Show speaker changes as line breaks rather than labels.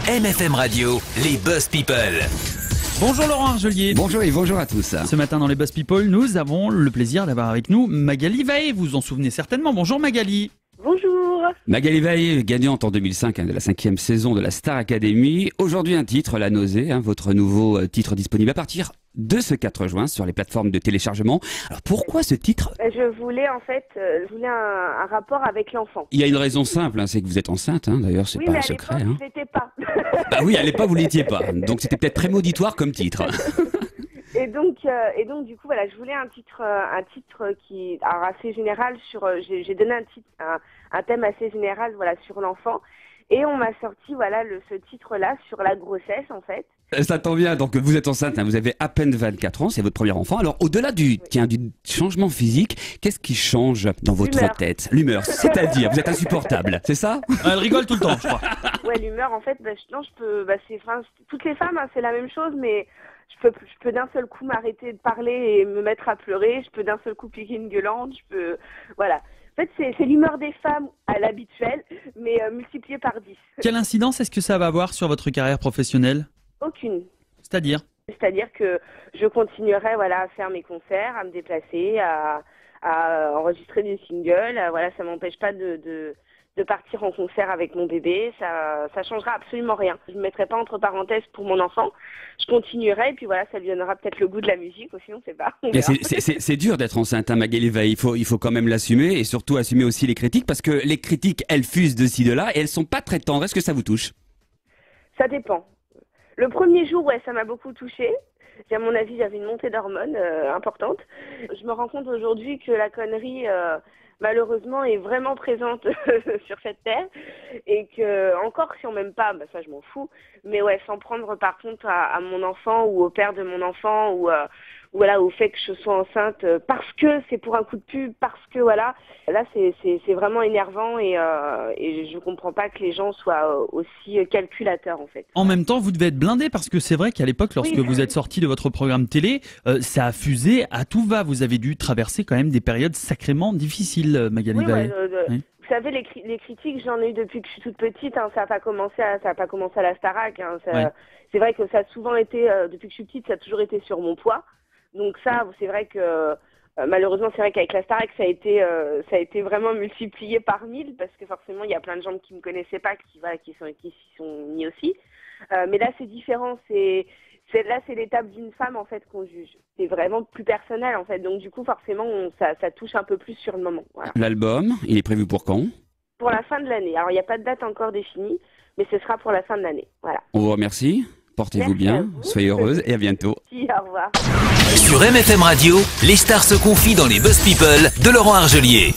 MFM Radio, les Buzz People.
Bonjour Laurent Argelier.
Bonjour et bonjour à tous.
Ce matin dans les Buzz People, nous avons le plaisir d'avoir avec nous Magali Veil. Vous vous en souvenez certainement. Bonjour Magali.
Bonjour.
Magali Veil, gagnante en 2005 de la 5e saison de la Star Academy. Aujourd'hui un titre, La Nausée, votre nouveau titre disponible à partir de ce 4 juin sur les plateformes de téléchargement. Alors pourquoi ce titre ?
Je voulais un rapport avec l'enfant.
Il y a une raison simple, c'est que vous êtes enceinte, d'ailleurs c'est
oui,
pas
mais
un secret.
À l'époque, je l'étais pas.
Bah oui, à l'époque vous l'étiez pas, donc c'était peut-être prémonitoire comme titre.
Et donc du coup voilà, je voulais un titre qui assez général sur. J'ai donné un thème assez général sur l'enfant, et on m'a sorti ce titre-là sur la grossesse en fait.
Ça tombe bien, donc vous êtes enceinte, vous avez à peine 24 ans, c'est votre premier enfant. Alors au-delà du changement physique, qu'est-ce qui change dans votre tête ? L'humeur, c'est-à-dire, vous êtes insupportable, c'est ça ?
Elle rigole tout le temps, je crois.
Ouais, l'humeur en fait, toutes les femmes, c'est la même chose, mais je peux d'un seul coup m'arrêter de parler et me mettre à pleurer, je peux d'un seul coup piquer une gueulante, voilà. En fait, c'est l'humeur des femmes à l'habituel, mais multipliée par 10.
Quelle incidence est-ce que ça va avoir sur votre carrière professionnelle ?
Aucune.
C'est-à-dire
que je continuerai à faire mes concerts, à me déplacer, à enregistrer des singles. Ça m'empêche pas de partir en concert avec mon bébé. Ça changera absolument rien. Je ne me mettrai pas entre parenthèses pour mon enfant. Je continuerai et puis ça lui donnera peut-être le goût de la musique aussi, on ne sait pas.
C'est dur d'être enceinte, Magali Veil. Il faut quand même l'assumer et surtout assumer aussi les critiques parce que les critiques, elles fusent de ci, de là et elles sont pas très tendres. Est-ce que ça vous touche ?
Ça dépend. Le premier jour, ça m'a beaucoup touchée. À mon avis, j'avais une montée d'hormones importante. Je me rends compte aujourd'hui que la connerie, malheureusement, est vraiment présente sur cette terre. Et que, encore si on m'aime pas, ça je m'en fous. Mais sans prendre par contre à mon enfant ou au père de mon enfant ou au fait que je sois enceinte parce que c'est pour un coup de pub, parce que là c'est vraiment énervant et je comprends pas que les gens soient aussi calculateurs en fait.
En même temps, vous devez être blindé parce que c'est vrai qu'à l'époque, lorsque vous êtes sorti de votre programme télé, ça a fusé à tout va. Vous avez dû traverser quand même des périodes sacrément difficiles, Magali Veil.
Oui. Vous savez, les critiques, j'en ai eu depuis que je suis toute petite. Ça n'a pas commencé à la Starac. C'est vrai que ça a souvent été, depuis que je suis petite, ça a toujours été sur mon poids. Donc ça, c'est vrai que malheureusement, c'est vrai qu'avec la Starac, ça a été vraiment multiplié par 1000 parce que forcément, il y a plein de gens qui me connaissaient pas, qui s'y sont mis aussi. Mais là, c'est différent. C'est l'étape d'une femme en fait qu'on juge. C'est vraiment plus personnel en fait. Donc du coup, forcément, ça touche un peu plus sur le moment. Voilà.
L'album, il est prévu pour quand ?
Pour la fin de l'année. Alors, il n'y a pas de date encore définie, mais ce sera pour la fin de l'année. Voilà.
On vous remercie. Portez-vous bien, soyez heureuse et à bientôt.
Merci, au revoir.
Sur MFM Radio, les stars se confient dans les Buzz People de Laurent Argelier.